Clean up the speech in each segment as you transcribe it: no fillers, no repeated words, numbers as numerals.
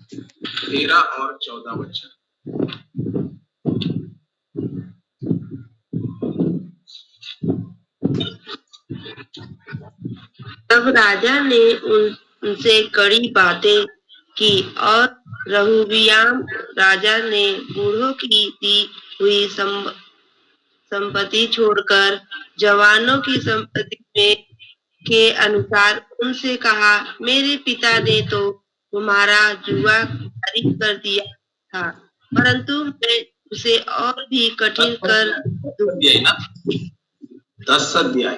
13 और 14 वचन। तब राजा ने उनसे कड़ी बातें की और रहुबियाम राजा ने बूढ़ों की दी हुई संपत्ति छोड़कर जवानों की संपत्ति में के अनुसार उनसे कहा, मेरे पिता ने तो तुम्हारा जुआ जारी कर दिया था, परंतु मैं उसे और भी कठिन कर दूंगा। 10 अध्याय,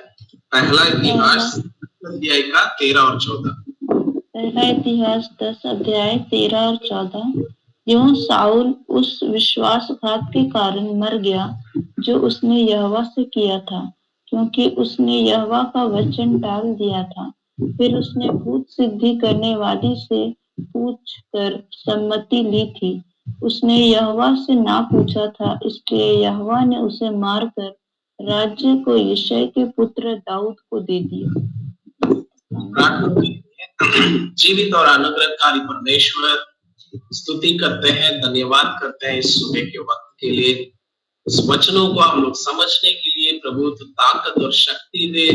पहला इतिहास 10 अध्याय का 13 और 14। पहला इतिहास 10 अध्याय 13 और 14। यूं साउल उस विश्वासघात के कारण मर गया जो उसने यहोवा से किया था, क्योंकि उसने यहोवा का वचन टाल दिया था। फिर उसने भूत सिद्धि करने वाली से पूछ कर सम्मति ली थी। उसने यहोवा से ना पूछा था, इसलिए यहोवा ने उसे मारकर राज्य को यिशै के पुत्र दाऊद को दे दिया। जीवित और अनुग्रहकारी परमेश्वर, स्तुति करते हैं, धन्यवाद करते हैं इस सुबह के वक्त के लिए, इस वचनों को हम लोग समझने के लिए। प्रभु तो ताकत और शक्ति दे।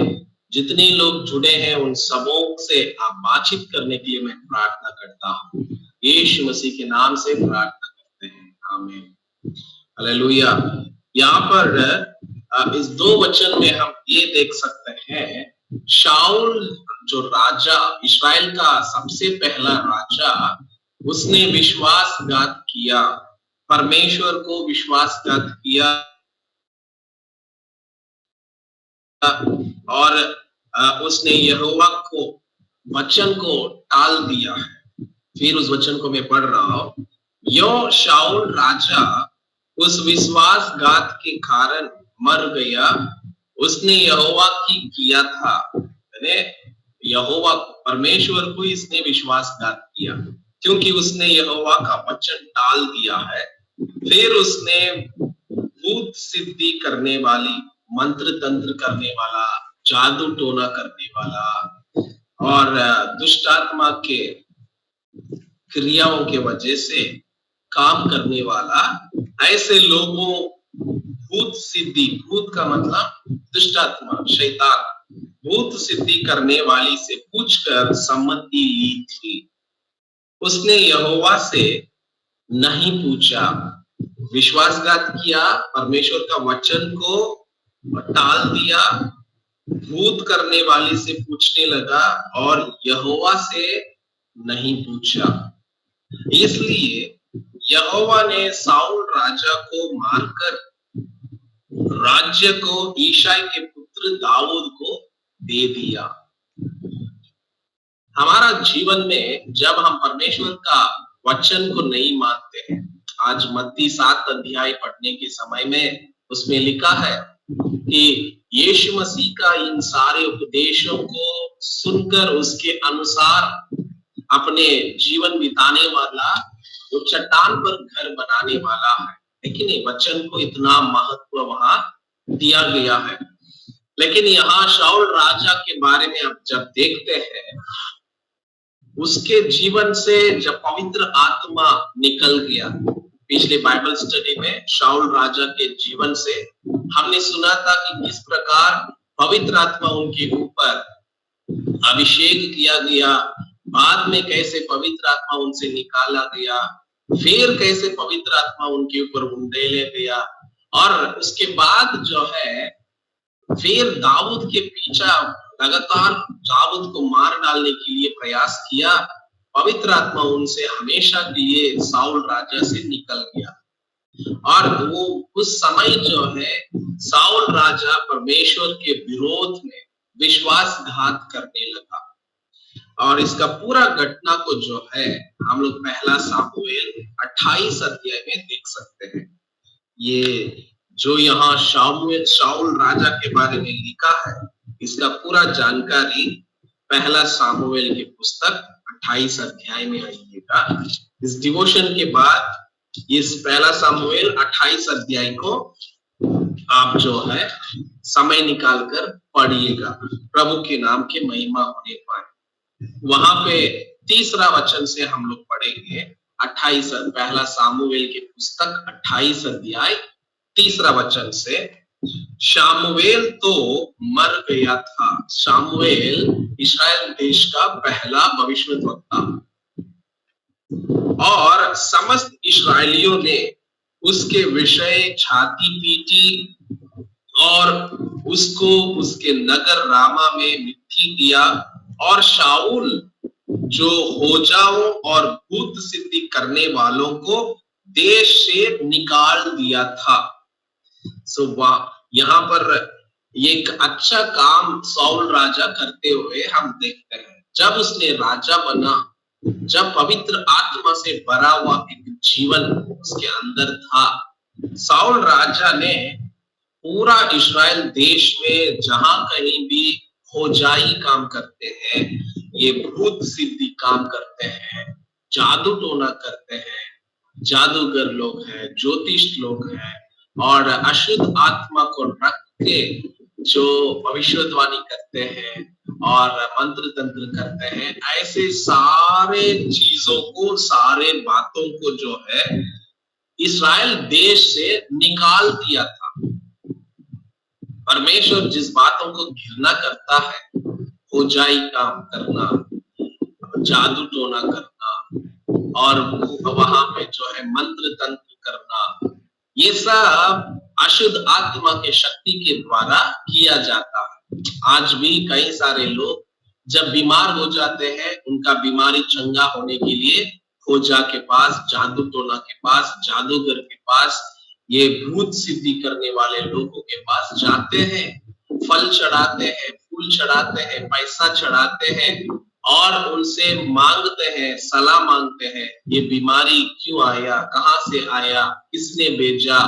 जितने लोग जुड़े हैं उन सबों से आप बातचीत करने के लिए मैं प्रार्थना करता हूँ। यीशु मसीह के नाम से प्रार्थना करते हैं, आमीन, हालेलुया। यहाँ पर इस 2 वचन में हम ये देख सकते हैं, शाऊल जो राजा, इस्राएल का सबसे पहला राजा, उसने विश्वासघात किया, परमेश्वर को विश्वासघात किया और उसने यहोवा को वचन को टाल दिया है। फिर उस वचन को मैं पढ़ रहा हूं। यो शाऊल राजा उस विश्वासघात के कारण मर गया, उसने यहोवा की किया था, यहोवा परमेश्वर को इसने विश्वासघात किया क्योंकि उसने यहोवा का वचन टाल दिया है। फिर उसने भूत सिद्धि करने वाली, मंत्र तंत्र करने वाला, जादू टोना करने वाला और दुष्ट आत्मा के क्रियाओं के वजह से काम करने वाला ऐसे लोगों, भूत सिद्धि, भूत का मतलब दुष्ट आत्मा, शैतान, भूत सिद्धि करने वाली से पूछकर सम्मति ली थी। उसने यहोवा से नहीं पूछा, विश्वासघात किया, परमेश्वर का वचन को टाल दिया, भूत करने वाली से पूछने लगा और यहोवा से नहीं पूछा। इसलिए यहोवा ने साउल राजा को मारकर राज्य को यिशै के पुत्र दाऊद को दे दिया। हमारा जीवन में जब हम परमेश्वर का वचन को नहीं मानते हैं, आज मत्ती 7 अध्याय पढ़ने के समय में उसमें लिखा है कि यीशु मसीह का इन सारे उपदेशों को सुनकर उसके अनुसार अपने जीवन बिताने वाला वो चट्टान पर घर बनाने वाला है। लेकिन वचन को इतना महत्व वहां दिया गया है। लेकिन यहाँ शाऊल राजा के बारे में आप जब देखते हैं, उसके जीवन से जब पवित्र आत्मा निकल गया, पिछले बाइबल स्टडी में शाऊल राजा के जीवन से हमने सुना था कि किस प्रकार पवित्र आत्मा उनके ऊपर अभिषेक किया गया, बाद में कैसे पवित्र आत्मा उनसे निकाला गया, फिर कैसे पवित्र आत्मा उनके ऊपर उंडेले गया और उसके बाद जो है फिर दाऊद के पीछा लगातार दाऊद को मार डालने के लिए प्रयास किया। पवित्र आत्मा उनसे हमेशा के लिए साउल राजा से निकल गया और वो उस समय जो है साउल राजा परमेश्वर के विरोध में विश्वासघात करने लगा। और इसका पूरा घटना को जो है हम लोग पहला सामुएल 28 अध्याय में देख सकते हैं। ये जो यहाँ शाऊल राजा के बारे में लिखा है, इसका पूरा जानकारी पहला सामुएल की पुस्तक 28 अध्याय में आइएगा। इस डिवोशन के बाद इस पहला सामुएल 28 अध्याय को आप जो है समय निकालकर पढ़िएगा, प्रभु के नाम की महिमा होने पाए। वहां पे 3रा वचन से हम लोग पढ़ेंगे। 28 पहला सामुएल की पुस्तक 28 अध्याय 3 वचन से, शामुएल तो मर गया था। शामुएल इस्राएल देश का पहला भविष्यद्वक्ता, और समस्त इस्राएलियों ने उसके विषय छाती पीटी और उसको उसके नगर रामा में मिट्टी दिया, और शाऊल जो होजाओं और भूत सिद्धि करने वालों को देश से निकाल दिया था। यहाँ पर एक अच्छा काम साउल राजा करते हुए हम देखते हैं। जब उसने राजा बना, जब पवित्र आत्मा से भरा हुआ एक जीवन उसके अंदर था, साउल राजा ने पूरा इस्राएल देश में जहां कहीं भी होजाई काम करते हैं, ये भूत सिद्धि काम करते हैं, जादू टोना करते हैं, जादूगर लोग हैं, ज्योतिष लोग हैं, और अशुद्ध आत्मा को रख के जो भविष्यवाणी करते हैं और मंत्र तंत्र करते हैं, ऐसे सारे चीजों को, सारे बातों को जो है इस्राएल देश से निकाल दिया था। परमेश्वर जिस बातों को घृणा करता है, होजाई काम करना, जादू टोना करना, और वहां पे जो है मंत्र तंत्र करना, ये सब अशुद्ध आत्मा के शक्ति के द्वारा किया जाता है। आज भी कई सारे लोग जब बीमार हो जाते हैं, उनका बीमारी चंगा होने के लिए होजा के पास, जादू टोना के पास, जादूगर के पास, ये भूत सिद्धि करने वाले लोगों के पास जाते हैं, फल चढ़ाते हैं, फूल चढ़ाते हैं, पैसा चढ़ाते हैं, और उनसे मांगते हैं, सलाह मांगते हैं, ये बीमारी क्यों आया, कहां से आया, किसने भेजा,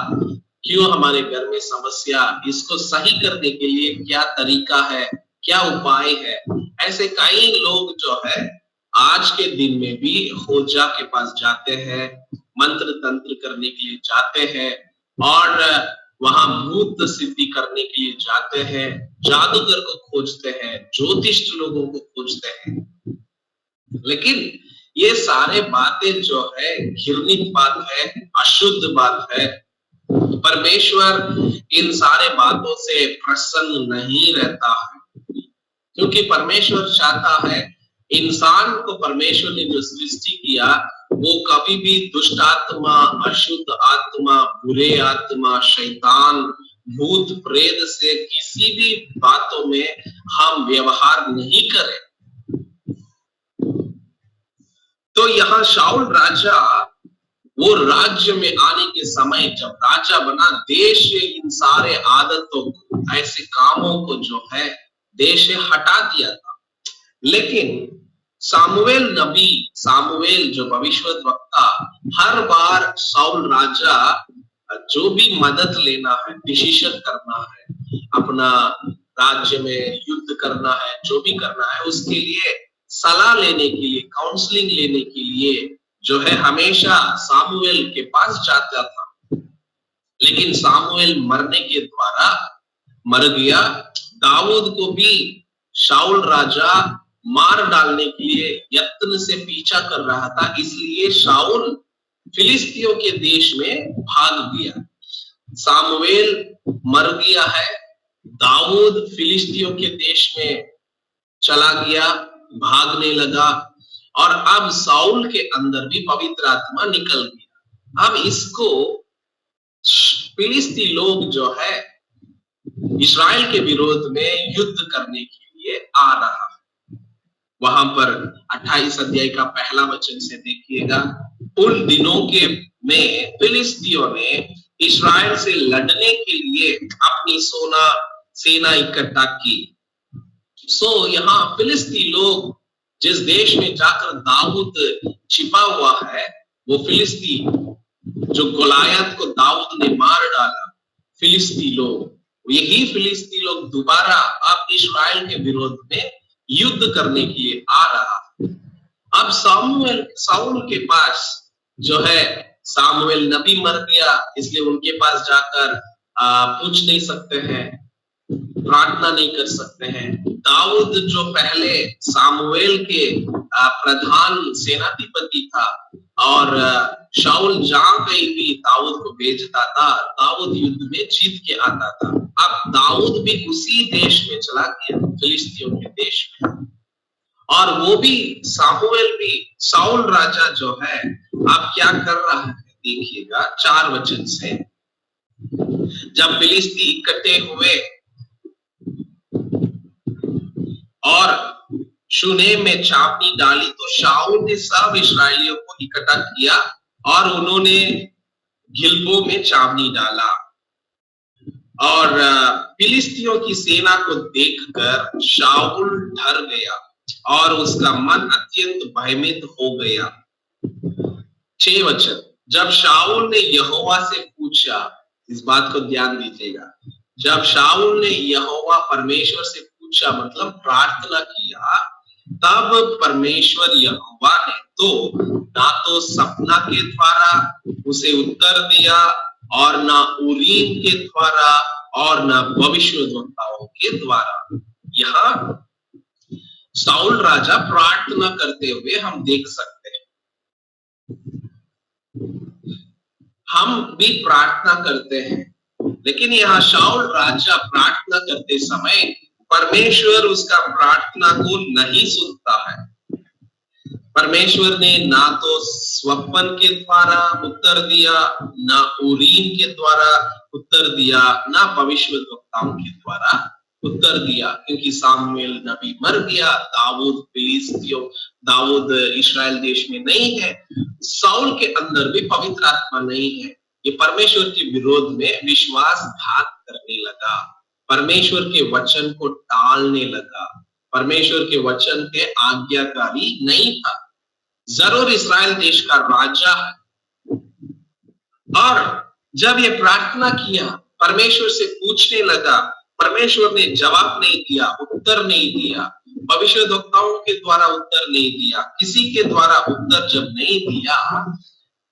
क्यों हमारे घर में समस्या, इसको सही करने के लिए क्या तरीका है, क्या उपाय है। ऐसे कई लोग जो है आज के दिन में भी होजा के पास जाते हैं, मंत्र तंत्र करने के लिए जाते हैं, और वहां भूत सिद्धि करने के लिए जाते हैं, जादूगर को खोजते हैं, ज्योतिष लोगों को खोजते हैं। लेकिन ये सारे बातें जो है घृणित बात है, अशुद्ध बात है। परमेश्वर इन सारे बातों से प्रसन्न नहीं रहता है, क्योंकि परमेश्वर चाहता है इंसान को, परमेश्वर ने जो सृष्टि किया, वो कभी भी दुष्ट आत्मा, अशुद्ध आत्मा, बुरे आत्मा, शैतान, भूत प्रेत से किसी भी बातों में हम व्यवहार नहीं करें। तो यहाँ शाऊल राजा, वो राज्य में आने के समय जब राजा बना, देश से इन सारे आदतों को, ऐसे कामों को जो है देश से हटा दिया था। लेकिन सामुएल नबी, सामुएल जो भविष्यद्वक्ता, हर बार शाऊल राजा जो भी मदद लेना है, डिसीजन करना है, अपना राज्य में युद्ध करना है, जो भी करना है, उसके लिए सलाह लेने के लिए, काउंसलिंग लेने के लिए जो है हमेशा सामुएल के पास जाता था। लेकिन सामुएल मरने के द्वारा मर गया। दाऊद को भी शाऊल राजा मार डालने के लिए यत्न से पीछा कर रहा था, इसलिए शाऊल फिलिस्तियों के देश में भाग गया। सामुएल मर गया है, दाऊद फिलिस्तियों के देश में चला गया, भागने लगा, और अब शाऊल के अंदर भी पवित्र आत्मा निकल गया। अब इसको फिलिस्ती लोग जो है इस्राएल के विरोध में युद्ध करने के लिए आ रहा है। वहां पर 28 अध्याय का पहला वचन से देखिएगा, उन दिनों के में फिलिस्तियों ने इस्राएल से लड़ने के लिए अपनी सेना इकट्ठा की। यहाँ फिलिस्ती लोग जिस देश में जाकर दाऊद छिपा हुआ है, वो फिलिस्ती जो गोलायत को दाऊद ने मार डाला, फिलिस्ती लोग, यही फिलिस्ती लोग दोबारा अब इस्राएल के विरोध में युद्ध करने के लिए आ रहा है। अब साउल के पास जो है, सामुएल नबी मर गया, इसलिए उनके पास जाकर पूछ नहीं सकते हैं, प्रार्थना नहीं कर सकते हैं। दाऊद जो पहले सामुएल के प्रधान सेनाधिपति था, और शाऊल जहां कहीं भी दाऊद को भेजता था, दाऊद युद्ध में जीत के आता था। अब दाऊद भी उसी देश में चला गया, फिलिस्तियों के देश में, और वो भी सामुएल भी, साउल राजा जो है अब क्या कर रहा है देखिएगा 4 वचन से। जब फिलिस्ती इकट्ठे हुए और शूनेम में छावनी डाली, तो शाऊल ने सब इस्राएलियों को इकट्ठा किया और उन्होंने गिलबो में छावनी डाला। और फिलिस्तियों की सेना को देखकर शाऊल डर गया और उसका मन अत्यंत भयभीत हो गया। 6 वचन, जब शाऊल ने यहोवा से पूछा, इस बात को ध्यान दीजिएगा, जब शाऊल ने यहोवा परमेश्वर से पूछा मतलब प्रार्थना किया, तब परमेश्वर यहोवा ने ना तो सपना के द्वारा उसे उत्तर दिया और ना उरीम के द्वारा और ना भविष्यद्वक्ताओं के द्वारा। यहाँ साउल राजा प्रार्थना करते हुए हम देख सकते हैं। हम भी प्रार्थना करते हैं, लेकिन यहाँ शाऊल राजा प्रार्थना करते समय परमेश्वर उसका प्रार्थना को नहीं सुनता है। परमेश्वर ने ना तो स्वप्न के द्वारा उत्तर दिया, ना उरीम के द्वारा उत्तर दिया, ना भविष्यद्वक्ताओं के द्वारा उत्तर दिया, क्योंकि सामुएल नबी मर गया, दाऊद इस्राएल देश में नहीं है, साउल के अंदर भी पवित्र आत्मा नहीं है। ये परमेश्वर के विरोध में विश्वासघात करने लगा, परमेश्वर के वचन को टालने लगा, परमेश्वर के वचन के आज्ञाकारी नहीं था। जरूर इस्राएल देश का राजा है, और जब ये प्रार्थना किया, परमेश्वर से पूछने लगा, परमेश्वर ने जवाब नहीं दिया, उत्तर नहीं दिया, भविष्यद्वक्ताओं के द्वारा उत्तर नहीं दिया, किसी के द्वारा उत्तर जब नहीं दिया,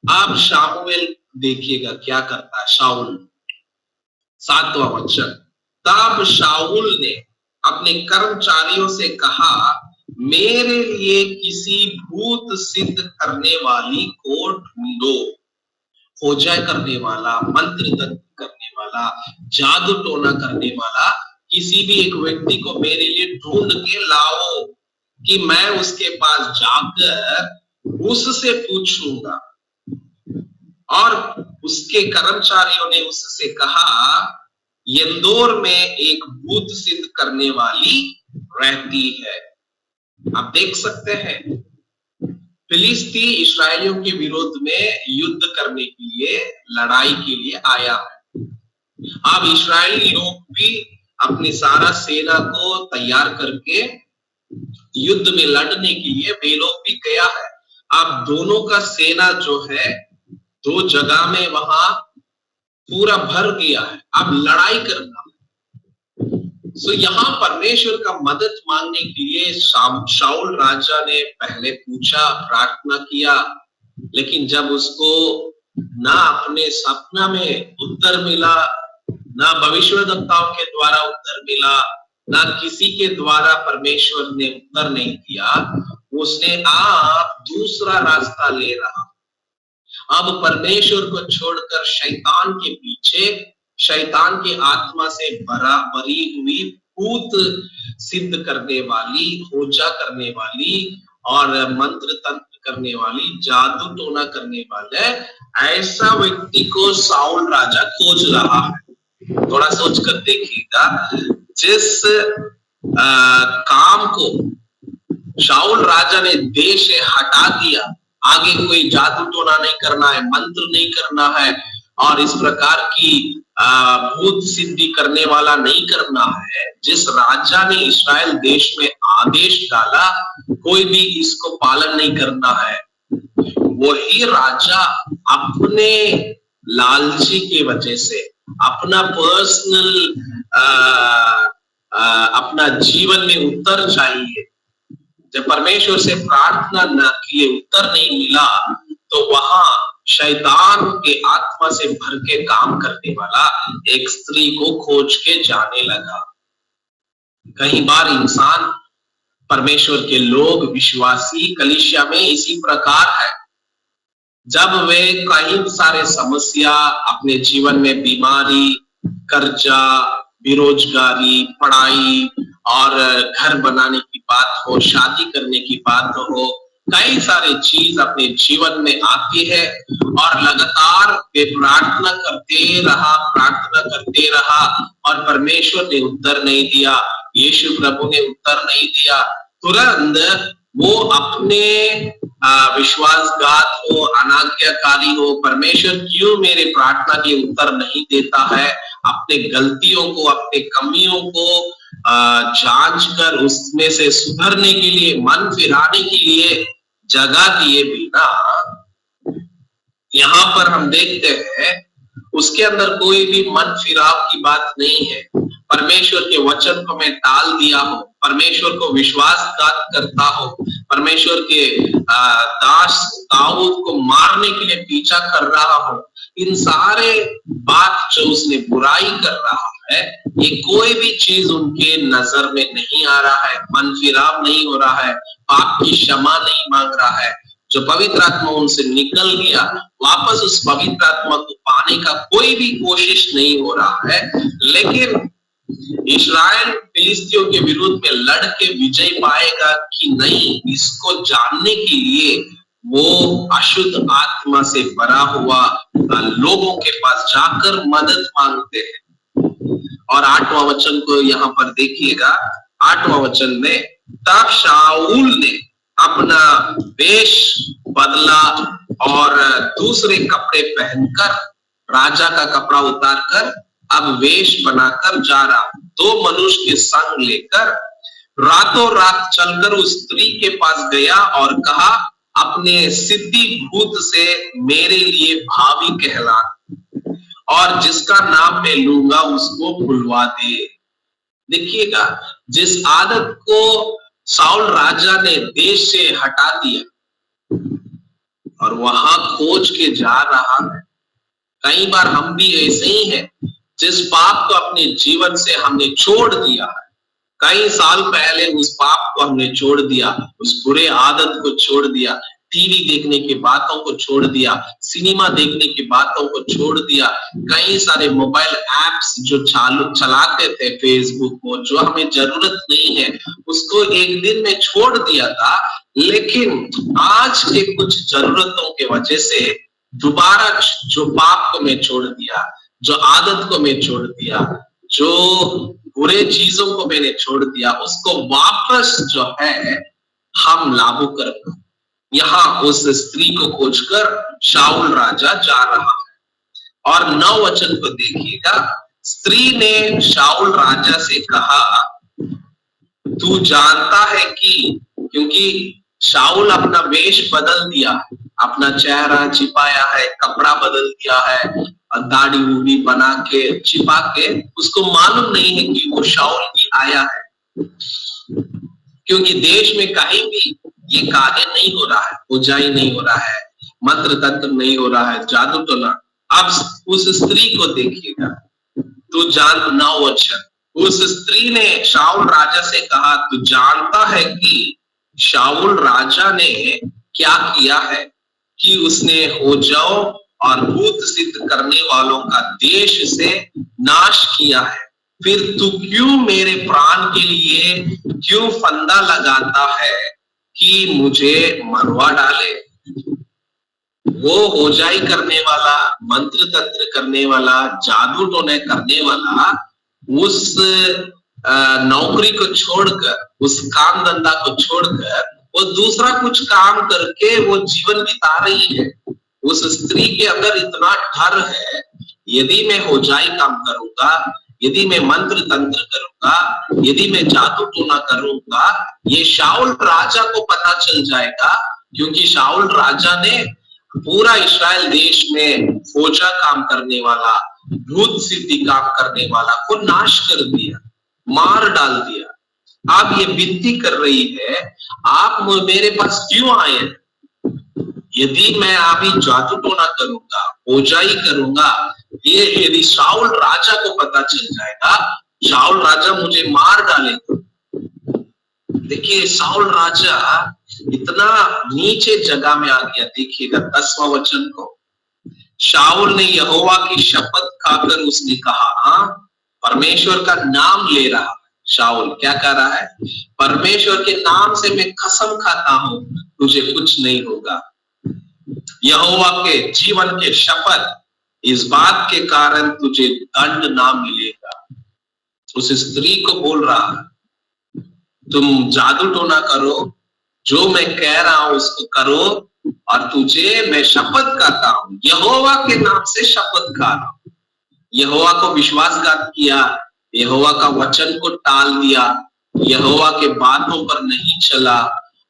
अब शामुएल देखिएगा क्या करता है। शाऊल 7वां वचन, तब शाऊल ने अपने कर्मचारियों से कहा, मेरे लिए किसी भूत सिद्ध करने वाली को ढूंढो, खोजा करने वाला, मंत्र तंत्र करने वाला, जादू टोना करने वाला, किसी भी एक व्यक्ति को मेरे लिए ढूंढ के लाओ कि मैं उसके पास जाकर उससे पूछूंगा। और उसके कर्मचारियों ने उससे कहा, यंदोर में एक भूत सिद्ध करने वाली रहती है। आप देख सकते हैं फिलिस्ती इस्राएलियों के विरोध में युद्ध करने के लिए, लड़ाई के लिए आया है। अब इस्राएली लोग भी अपनी सारा सेना को तैयार करके युद्ध में लड़ने के लिए वे लोग भी गया है। अब दोनों का सेना जो है 2 जगह में वहां पूरा भर गया है, अब लड़ाई करना है। सो यहाँ परमेश्वर का मदद मांगने के लिए शाऊल राजा ने पहले पूछा, प्रार्थना किया, लेकिन जब उसको ना अपने सपना में उत्तर मिला, ना भविष्यद्वक्ताओं के द्वारा उत्तर मिला, ना किसी के द्वारा परमेश्वर ने उत्तर नहीं दिया, उसने आप दूसरा रास्ता ले रहा। अब परमेश्वर को छोड़कर शैतान के पीछे, शैतान की आत्मा से भरी हुई भूत सिद्ध करने वाली, खोजा करने वाली और मंत्र तंत्र करने वाली, जादू टोना करने वाले ऐसा व्यक्ति को साउल राजा खोज रहा है। थोड़ा सोच कर देखिएगा, जिस काम को शाऊल राजा ने देश से हटा दिया, आगे कोई जादू टोना नहीं करना है, मंत्र नहीं करना है, और इस प्रकार की भूत सिद्धि करने वाला नहीं करना है, जिस राजा ने इस्राएल देश में आदेश डाला कोई भी इसको पालन नहीं करना है, वही राजा अपने लालची की वजह से, अपना पर्सनल अपना जीवन में उत्तर चाहिए, जब परमेश्वर से प्रार्थना न किए उत्तर नहीं मिला, तो वहां शैतान के आत्मा से भर के काम करने वाला एक स्त्री को खोज के जाने लगा। कई बार इंसान, परमेश्वर के लोग, विश्वासी कलीसिया में इसी प्रकार है। जब वे कई सारे समस्या अपने जीवन में, बीमारी, कर्जा, बेरोजगारी, पढ़ाई और घर बनाने की बात हो, शादी करने की बात हो, कई सारे चीज अपने जीवन में आती है और लगातार वे प्रार्थना करते रहा और परमेश्वर ने उत्तर नहीं दिया, यीशु प्रभु ने उत्तर नहीं दिया। तुरंत वो अपने विश्वासघात हो, अनाज्ञाकारी हो, परमेश्वर क्यों मेरे प्रार्थना के उत्तर नहीं देता है, अपने गलतियों को, अपने कमियों को जांच कर उसमें से सुधरने के लिए, मन फिराने के लिए जगह दिए बिना यहाँ पर हम देखते हैं उसके अंदर कोई भी मन फिराव की बात नहीं है। परमेश्वर के वचन को मैं टाल दिया हो, परमेश्वर को विश्वासघात करता हो, परमेश्वर के दास दाऊद को मारने के लिए पीछा कर रहा हो, इन सारे बात जो उसने बुराई कर रहा है, ये कोई भी चीज उनके नजर में नहीं आ रहा है, मन फिराव नहीं हो रहा है, पाप की क्षमा नहीं मांग रहा है। जो पवित्र आत्मा उनसे निकल गया, वापस उस पवित्र आत्मा को पाने का कोई भी कोशिश नहीं हो रहा है। लेकिन इस्राएल फिलिस्तियों के विरुद्ध में लड़ के विजय पाएगा कि नहीं, इसको जानने के लिए वो अशुद्ध आत्मा से भरा हुआ लोगों के पास जाकर मदद मांगते हैं। और 8वां वचन को यहाँ पर देखिएगा, 8वां वचन में, तब शाऊल ने अपना वेश बदला और दूसरे कपड़े पहनकर, राजा का कपड़ा उतारकर अब वेश बनाकर जा रहा, 2 मनुष्य के संग लेकर रातों रात चलकर उस स्त्री के पास गया और कहा, अपने सिद्धि भूत से मेरे लिए भावी कहला और जिसका नाम मैं लूंगा उसको भुलवा दे। देखिएगा, जिस आदत को साउल राजा ने देश से हटा दिया और वहां खोज के जा रहा है। कई बार हम भी ऐसे ही हैं, जिस पाप को अपने जीवन से हमने छोड़ दिया है, कई साल पहले उस पाप को हमने छोड़ दिया, उस बुरे आदत को छोड़ दिया, टीवी देखने की बातों को छोड़ दिया, सिनेमा देखने की बातों को छोड़ दिया, कई सारे मोबाइल एप्स जो चलाते थे, फेसबुक को, जो हमें जरूरत नहीं है, उसको एक दिन में छोड़ दिया था। लेकिन आज के कुछ जरूरतों के वजह से दोबारा जो पाप को मैं छोड़ दिया, जो आदत को मैं छोड़ दिया, जो बुरे चीजों को मैंने छोड़ दिया, उसको वापस जो है हम लागू करते। यहाँ उस स्त्री को खोजकर शाऊल राजा जा रहा है और 9 वचन को देखिएगा, स्त्री ने शाऊल राजा से कहा, तू जानता है कि, क्योंकि शाऊल अपना वेश बदल दिया, अपना चेहरा छिपाया है, कपड़ा बदल दिया है, दाढ़ी वूढ़ी बना के छिपा के, उसको मालूम नहीं है कि वो शाऊल ही आया है, क्योंकि देश में कहीं भी ये कार्य नहीं हो रहा है, पूजाई नहीं हो रहा है, मंत्र तंत्र नहीं हो रहा है, जादू टोना। अब उस स्त्री को देखिएगा, तू जान, 9 वचन, उस स्त्री ने शाऊल राजा से कहा, तू जानता है कि शाऊल राजा ने क्या किया है कि उसने होजाओं और भूत सिद्ध करने वालों का देश से नाश किया है, फिर तू क्यों मेरे प्राण के लिए क्यों फंदा लगाता है कि मुझे मरवा डाले। वो होजाई करने वाला, मंत्र तंत्र करने वाला, जादू टोने करने वाला उस नौकरी को छोड़कर, उस काम धंधा को छोड़कर वो दूसरा कुछ काम करके वो जीवन बिता रही है। उस स्त्री के अंदर इतना डर है, यदि मैं होजाई काम करूंगा, यदि मैं मंत्र तंत्र करूंगा, यदि मैं जादू टोना करूंगा, ये शाऊल राजा को पता चल जाएगा, क्योंकि शाऊल राजा ने पूरा इस्राएल देश में फौजा काम करने वाला, भूत सिद्धि काम करने वाला को नाश कर दिया, मार डाल दिया। आप ये विनती कर रही है, आप मेरे पास क्यों आए? यदि मैं अभी जादू टोना करूंगा, ओजाई करूंगा, ये यदि शाऊल राजा को पता चल जाएगा, शाऊल राजा मुझे मार डालेगा। देखिए साउल राजा इतना नीचे जगह में आ गया। देखिएगा 10वां वचन को, शाऊल ने यहोवा की शपथ खाकर उसने कहा, हाँ परमेश्वर का नाम ले रहा। शाऊल क्या कर रहा है? परमेश्वर के नाम से मैं कसम खाता हूं तुझे कुछ नहीं होगा। यहोवा के जीवन के शपथ, इस बात के कारण तुझे दंड ना मिलेगा। उस स्त्री को बोल रहा है तुम जादू टोना करो, जो मैं कह रहा हूं उसको करो, और तुझे मैं शपथ खाता हूं, यहोवा के नाम से शपथ खा रहा हूं। यहोवा को विश्वासघात किया, यहोवा का वचन को टाल दिया, यहोवा के बातों पर नहीं चला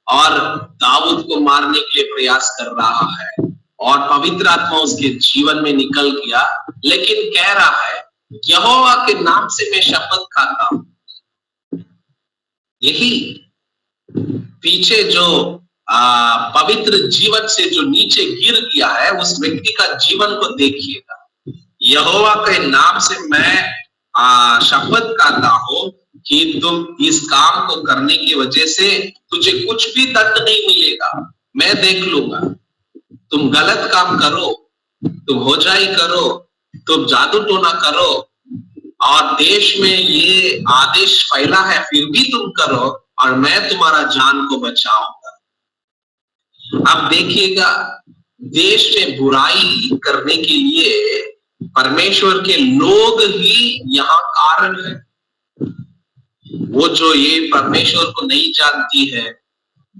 और दाऊद को मारने के लिए प्रयास कर रहा है, और पवित्र आत्मा उसके जीवन में निकल गया, लेकिन कह रहा है यहोवा के नाम से मैं शपथ खाता हूं। यही पीछे जो पवित्र जीवन से जो नीचे गिर गया है उस व्यक्ति का जीवन को देखिएगा। यहोवा के नाम से मैं शपथ खाता हूं कि तुम इस काम को करने की वजह से तुझे कुछ भी दंड नहीं मिलेगा, मैं देख लूंगा। तुम गलत काम करो, तुम होजाई करो, तुम जादू टोना करो, और देश में ये आदेश फैला है फिर भी तुम करो, और मैं तुम्हारा जान को बचाऊंगा। अब देखिएगा, देश में बुराई करने के लिए परमेश्वर के लोग ही यहाँ कारण है। वो जो ये परमेश्वर को नहीं जानती है,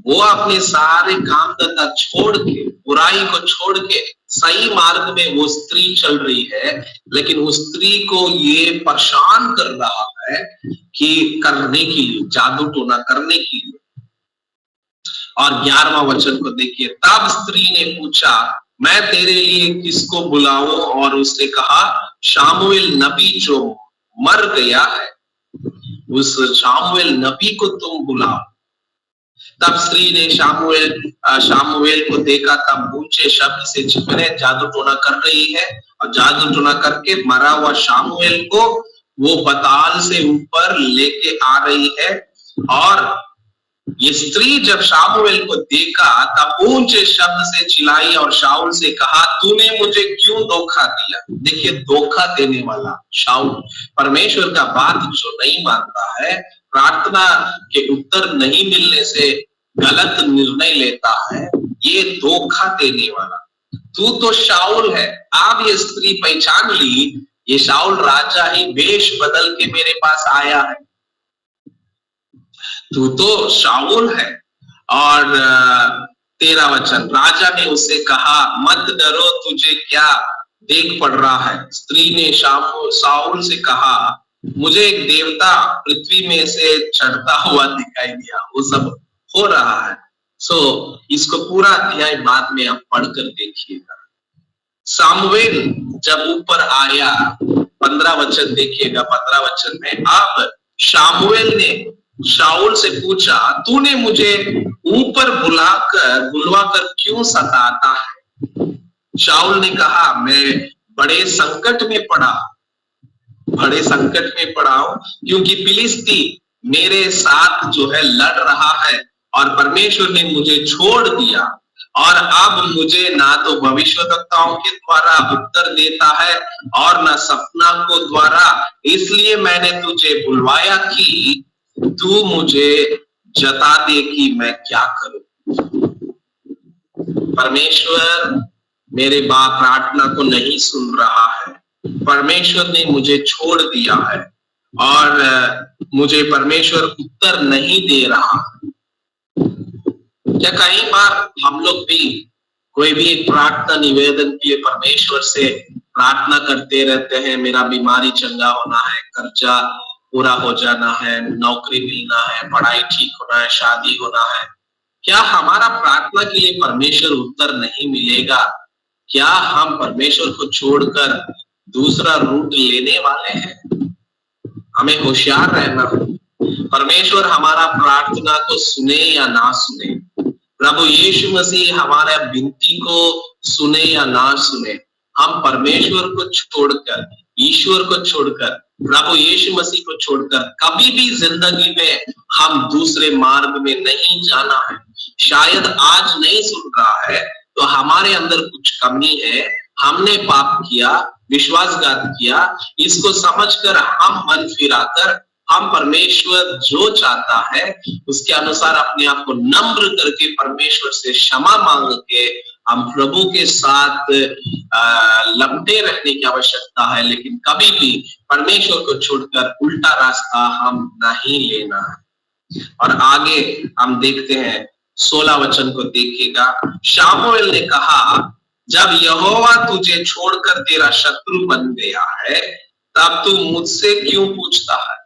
वो अपने सारे काम धंधा छोड़ के, बुराई को छोड़ के सही मार्ग में वो स्त्री चल रही है, लेकिन उस स्त्री को ये परेशान कर रहा है कि करने के लिए, जादू टोना करने के लिए। और 11वां वचन को देखिए, तब स्त्री ने पूछा मैं तेरे लिए किसको बुलाऊं? और उसने कहा शामुएल नबी जो मर गया है, उस शामुएल नबी को तुम बुलाओ। तब स्त्री ने शामुएल को देखा, तब ऊंचे शब्द से चिल्लाए, जादू टोना कर रही है, और जादू टोना करके मरा हुआ शामुएल को वो बताल से ऊपर लेके आ रही है। और ये स्त्री जब शामुएल को देखा तब ऊंचे शब्द से चिल्लाई और शाऊल से कहा तूने मुझे क्यों धोखा दिया? देखिए, धोखा देने वाला शाऊल, परमेश्वर का बात जो नहीं मानता है, प्रार्थना के उत्तर नहीं मिलने से गलत निर्णय लेता है, ये धोखा देने वाला तू तो शाऊल है। अब ये स्त्री पहचान ली, ये शाऊल राजा ही वेश बदल के मेरे पास आया है, तू तो शाऊल है। और 13 वचन, राजा ने उससे कहा मत डरो, तुझे क्या देख पड़ रहा है? स्त्री ने शाऊल से कहा मुझे एक देवता पृथ्वी में से चढ़ता हुआ दिखाई दिया। वो सब हो रहा है। इसको पूरा अध्याय बाद में आप पढ़कर देखिएगा। सामुएल जब ऊपर आया, 15 वचन देखिएगा। 15 वचन में अब शामुएल ने शाऊल से पूछा तूने मुझे ऊपर बुलवाकर क्यों सताता है? शाऊल ने कहा मैं बड़े संकट में पड़ा हूं, क्योंकि फिलिस्ती मेरे साथ जो है लड़ रहा है, और परमेश्वर ने मुझे छोड़ दिया, और अब मुझे ना तो भविष्यवक्ताओं के द्वारा उत्तर देता है और ना सपना को द्वारा, इसलिए मैंने तुझे बुलवाया कि तू मुझे जता दे कि मैं क्या करूं। परमेश्वर मेरे बाप प्रार्थना को नहीं सुन रहा है, परमेश्वर ने मुझे छोड़ दिया है, और मुझे परमेश्वर उत्तर नहीं दे रहा। क्या कई बार हम लोग भी कोई भी एक प्रार्थना निवेदन के लिए परमेश्वर से प्रार्थना करते रहते हैं, मेरा बीमारी चंगा होना है, कर्जा पूरा हो जाना है, नौकरी मिलना है, पढ़ाई ठीक होना है, शादी होना है। क्या हमारा प्रार्थना के लिए परमेश्वर उत्तर नहीं मिलेगा? क्या हम परमेश्वर को छोड़कर दूसरा रूट लेने वाले हैं? हमें होशियार रहना है। परमेश्वर हमारा प्रार्थना को सुने या ना सुने, प्रभु यीशु मसीह हमारे विनती को सुने या ना सुने, हम परमेश्वर को छोड़कर, ईश्वर को छोड़कर प्रभु यीशु मसीह को छोड़कर कभी भी जिंदगी में हम दूसरे मार्ग में नहीं जाना है। शायद आज नहीं सुन रहा है तो हमारे अंदर कुछ कमी है, हमने पाप किया, विश्वासघात किया। इसको समझकर हम मन फिराकर हम परमेश्वर जो चाहता है उसके अनुसार अपने आप को नम्र करके परमेश्वर से क्षमा मांग के हम प्रभु के साथ लपटे रहने की आवश्यकता है। लेकिन कभी भी परमेश्वर को छोड़कर उल्टा रास्ता हम नहीं लेना है। और आगे हम देखते हैं 16 वचन को देखिएगा। शामुएल ने कहा, जब यहोवा तुझे छोड़कर तेरा शत्रु बन गया है तब तू मुझसे क्यों पूछता है?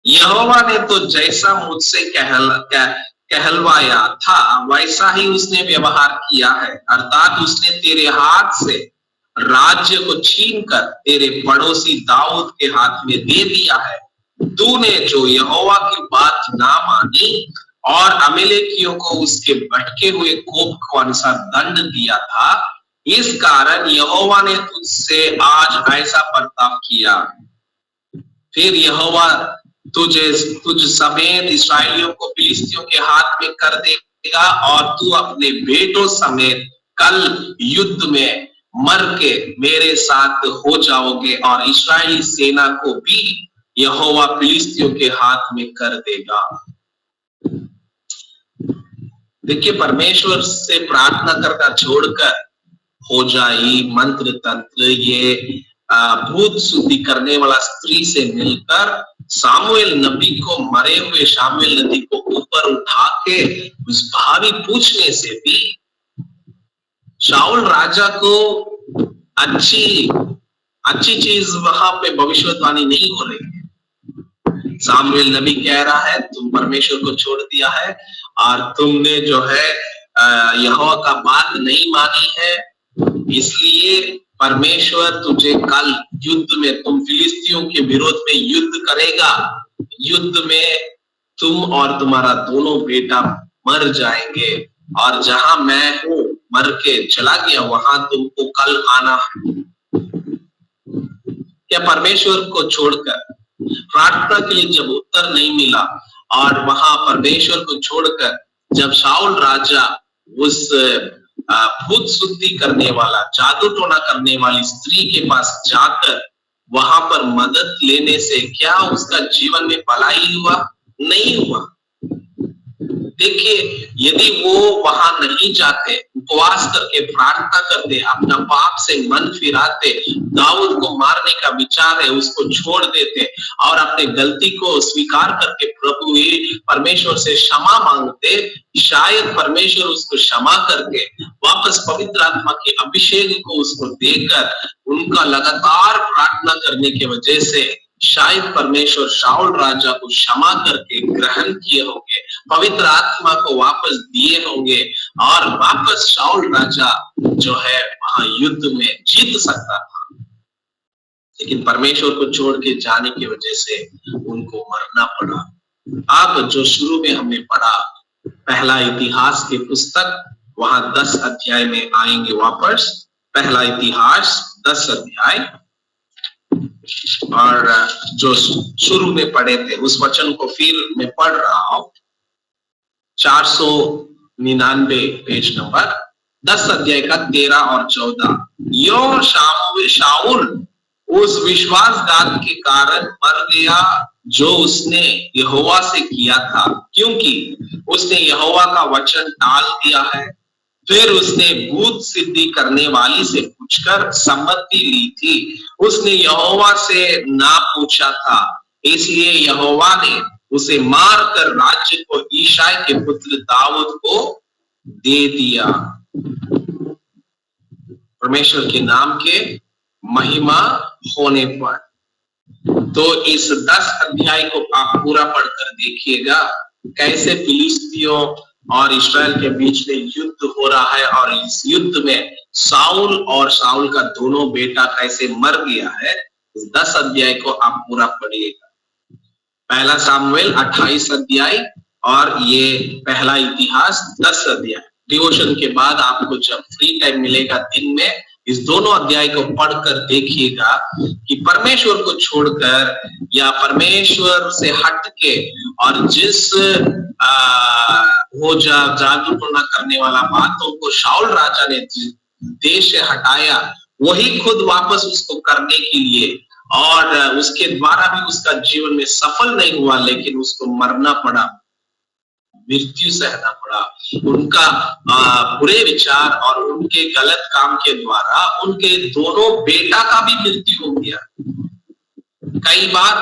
यहोवा ने तो जैसा मुझसे कहलवाया था वैसा ही उसने व्यवहार किया है, अर्थात उसने तेरे हाथ से राज्य को छीनकर तेरे पड़ोसी दाऊद के हाथ में दे दिया है। तूने जो यहोवा की बात ना मानी और अमेलेकियों को उसके भटके हुए कोप को अनुसार दंड दिया था, इस कारण यहोवा ने तुझसे आज ऐसा बर्ताव किया। फिर यहोवा तुझ समेत इस्राएलियों को फिलिस्तियों के हाथ में कर देगा और तू अपने बेटों समेत कल युद्ध में मर के मेरे साथ हो जाओगे और इस्राएली सेना को भी यहोवा फिलिस्तियों के हाथ में कर देगा। देखिए, परमेश्वर से प्रार्थना करना छोड़कर हो जाई मंत्र तंत्र, ये भूत शुद्धि करने वाला स्त्री से मिलकर सामुएल नबी को, मरे हुए शामुएल नबी को ऊपर उठा के उस भावी पूछने से भी शाऊल राजा को अच्छी चीज वहां पे भविष्यवाणी नहीं हो रही है। सामुएल नबी कह रहा है तुम परमेश्वर को छोड़ दिया है और तुमने जो है यहोवा का बात नहीं मानी है, इसलिए परमेश्वर तुझे कल युद्ध में, तुम फिलिस्तियों के विरोध में युद्ध करेगा, युद्ध में तुम और तुम्हारा दोनों बेटा मर जाएंगे और जहां मैं हूं मर के चला गया वहां तुमको कल आना है। क्या परमेश्वर को छोड़कर प्रार्थना के लिए जब उत्तर नहीं मिला और वहां परमेश्वर को छोड़कर जब शाऊल राजा उस भूत शुद्धि करने वाला, जादू टोना करने वाली स्त्री के पास जाकर वहां पर मदद लेने से क्या उसका जीवन में भलाई हुआ? नहीं हुआ। देखिए, यदि वो वहां नहीं जाते, उपवास करके प्रार्थना करते, अपना पाप से मन फिराते, दाऊद को मारने का विचार है उसको छोड़ देते और अपने गलती को स्वीकार करके प्रभु ही परमेश्वर से क्षमा मांगते, शायद परमेश्वर उसको क्षमा करके वापस पवित्र आत्मा के अभिषेक को उसको देकर उनका लगातार प्रार्थना करने की वजह से शायद परमेश्वर शाऊल राजा को क्षमा करके ग्रहण किए होंगे, पवित्र आत्मा को वापस दिए होंगे और वापस शाऊल राजा जो है वहां युद्ध में जीत सकता था। लेकिन परमेश्वर को छोड़ के जाने की वजह से उनको मरना पड़ा। अब जो शुरू में हमने पढ़ा पहला इतिहास की पुस्तक, वहां 10 अध्याय में आएंगे वापस। पहला इतिहास 10 अध्याय और जो शुरू में पढ़े थे उस वचन को फिर मैं पढ़ रहा हूं। 499 पेज नंबर 10 अध्याय का 13 और 14। यो शाऊल उस विश्वासघात के कारण मर गया जो उसने यहोवा से किया था, क्योंकि उसने यहोवा का वचन टाल दिया है। फिर उसने भूत सिद्धि करने वाली से पूछकर सम्मति ली थी, उसने यहोवा से ना पूछा था, इसलिए यहोवा ने उसे मार कर राज्य को ईशाई के पुत्र दाऊद को दे दिया। परमेश्वर के नाम के महिमा होने पर। तो इस 10 अध्याय को आप पूरा पढ़कर देखिएगा कैसे फिलिस्तियों और इस्राएल के बीच में युद्ध हो रहा है और इस युद्ध में साउल और साउल का दोनों बेटा कैसे मर गया है। इस 10 अध्याय को आप पूरा पढ़िएगा। पहला सामुएल 28 अध्याय और ये पहला इतिहास 10 अध्याय। डिवोशन के बाद आपको जब फ्री टाइम मिलेगा दिन में इस दोनों अध्याय को पढ़कर देखिएगा कि परमेश्वर को छोड़कर या परमेश्वर से हट के और जिस वो जादू टोना करने वाला बातों को शाऊल राजा ने देश से हटाया, वही खुद वापस उसको करने के लिए और उसके द्वारा भी उसका जीवन में सफल नहीं हुआ, लेकिन उसको मरना पड़ा, मृत्यु सहना पड़ा। उनका बुरे विचार और उनके गलत काम के द्वारा उनके दोनों बेटा का भी मृत्यु हो गया। कई बार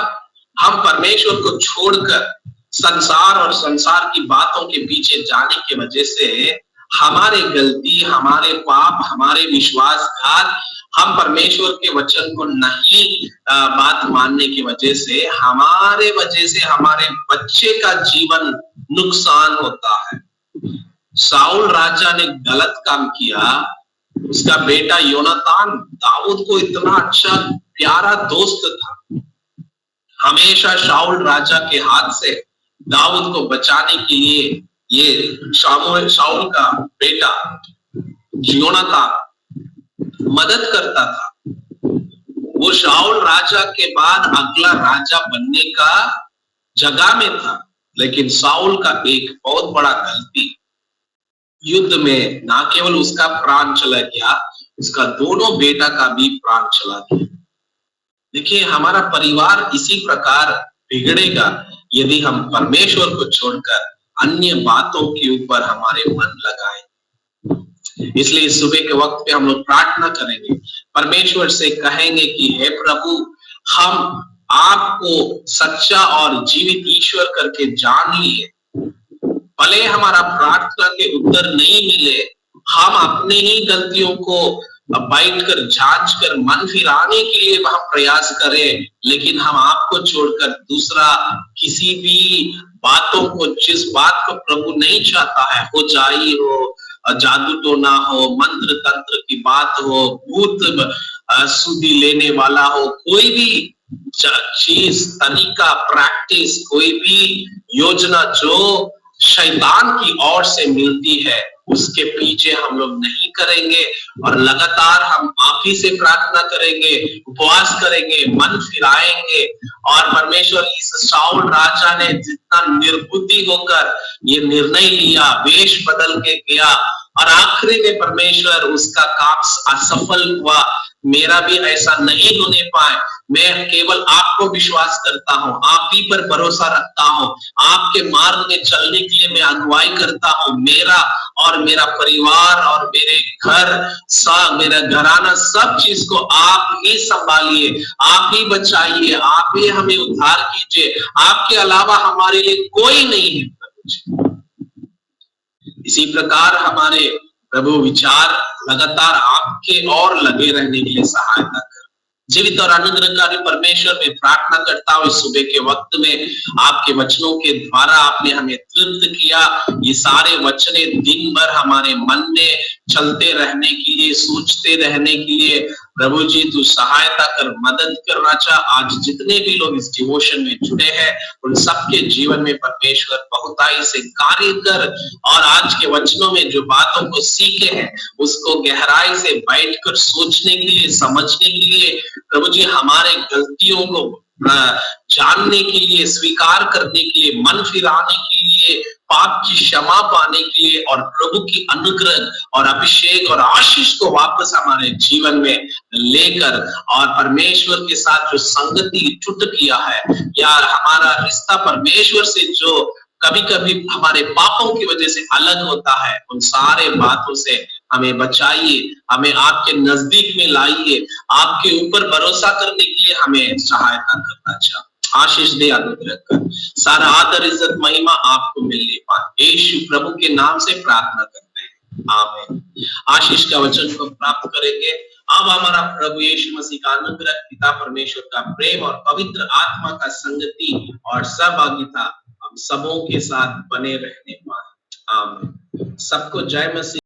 हम परमेश्वर को छोड़कर संसार और संसार की बातों के पीछे जाने की वजह से हमारे गलती, हमारे पाप, हमारे विश्वासघात, हम परमेश्वर के वचन को नहीं बात मानने की वजह से हमारे बच्चे का जीवन नुकसान होता है। शाऊल राजा ने गलत काम किया, उसका बेटा योनातान दाऊद को इतना अच्छा प्यारा दोस्त था, हमेशा शाऊल राजा के हाथ से दाऊद को बचाने के लिए ये शाऊल का बेटा योनातान मदद करता था। वो शाऊल राजा के बाद अगला राजा बनने का जगह में था, लेकिन शाऊल का एक बहुत बड़ा गलती, युद्ध में ना केवल उसका प्राण चला गया, उसका दोनों बेटा का भी प्राण चला गया। देखिए, हमारा परिवार इसी प्रकार बिगड़ेगा यदि हम परमेश्वर को छोड़कर अन्य बातों के ऊपर हमारे मन लगाएं। इसलिए सुबह के वक्त पे हम लोग प्रार्थना करेंगे, परमेश्वर से कहेंगे कि हे प्रभु, हम आपको सच्चा और जीवित ईश्वर करके जान लिए, भले हमारा प्रार्थना के उत्तर नहीं मिले, हम अपने ही गलतियों को बैठकर जांच कर मन फिराने के लिए हम प्रयास करें, लेकिन हम आपको छोड़कर दूसरा किसी भी बातों को, जिस बात को प्रभु नहीं चाहता है, हो जाई हो, जादू टोना हो, मंत्र तंत्र की बात हो, भूत सुधि लेने वाला हो, कोई भी चीज, तरीका, प्रैक्टिस, कोई भी योजना जो शैतान की ओर से मिलती है, उसके पीछे हम लोग नहीं करेंगे और लगातार हम आप ही से प्रार्थना करेंगे, उपवास करेंगे, मन फिराएंगे। और परमेश्वर इस शाऊल राजा ने जितना निर्बुद्धि होकर ये निर्णय लिया, वेश बदल के गया और आखिरी में परमेश्वर उसका काम असफल हुआ। मेरा भी ऐसा नहीं होने पाए, मैं केवल आपको विश्वास करता हूँ, आप ही पर भरोसा रखता हूँ, आपके मार्ग में चलने के लिए मैं अगुवाई करता हूँ। मेरा और मेरा परिवार और मेरे घर, सब मेरा घराना, सब चीज को आप ही संभालिए, आप ही बचाइए, आप ही हमें उद्धार कीजिए, आपके अलावा हमारे लिए कोई नहीं है। इसी प्रकार हमारे प्रभु विचार लगातार आपके और लगे रहने के लिए सहायता कर। जीवित और अनुग्रहकारी परमेश्वर में प्रार्थना करता हूँ, इस सुबह के वक्त में आपके वचनों के द्वारा आपने हमें तृप्त किया। ये सारे वचने दिन भर हमारे मन में चलते रहने के लिए, सोचते रहने के लिए प्रभु जी तू सहायता कर, मदद कर। राजा, आज जितने भी लोग इस डिवोशन में जुड़े हैं, उन सबके जीवन में परमेश्वर बहुताई से कार्य कर और आज के वचनों में जो बातों को सीखे हैं उसको गहराई से बैठकर सोचने के लिए, समझने के लिए, प्रभु जी हमारे गलतियों को जानने के लिए, स्वीकार करने के लिए, मन फिराने के लिए, पाप की क्षमा पाने के लिए और प्रभु की अनुग्रह और अभिषेक और आशीष को वापस हमारे जीवन में लेकर और परमेश्वर के साथ जो संगति टूट किया है या हमारा रिश्ता परमेश्वर से जो कभी कभी हमारे पापों की वजह से अलग होता है, उन सारे बातों से हमें बचाइए, हमें आपके नजदीक में लाइए, आपके ऊपर भरोसा करने के लिए हमें सहायता करना चाहते। आशीष दे, अनुग्रह कर, सारा आदर, इज्जत, महिमा आपको मिलने पाए। यीशु प्रभु के नाम से प्रार्थना करते हैं, आमीन। आशीष का वचन को प्राप्त करेंगे। अब हमारा प्रभु यीशु मसीह का अनुग्रह, पिता परमेश्वर का प्रेम और पवित्र आत्मा का संगति और सहभागिता हम सबों के साथ बने रहने पाए, आमीन। सबको जय मसीह।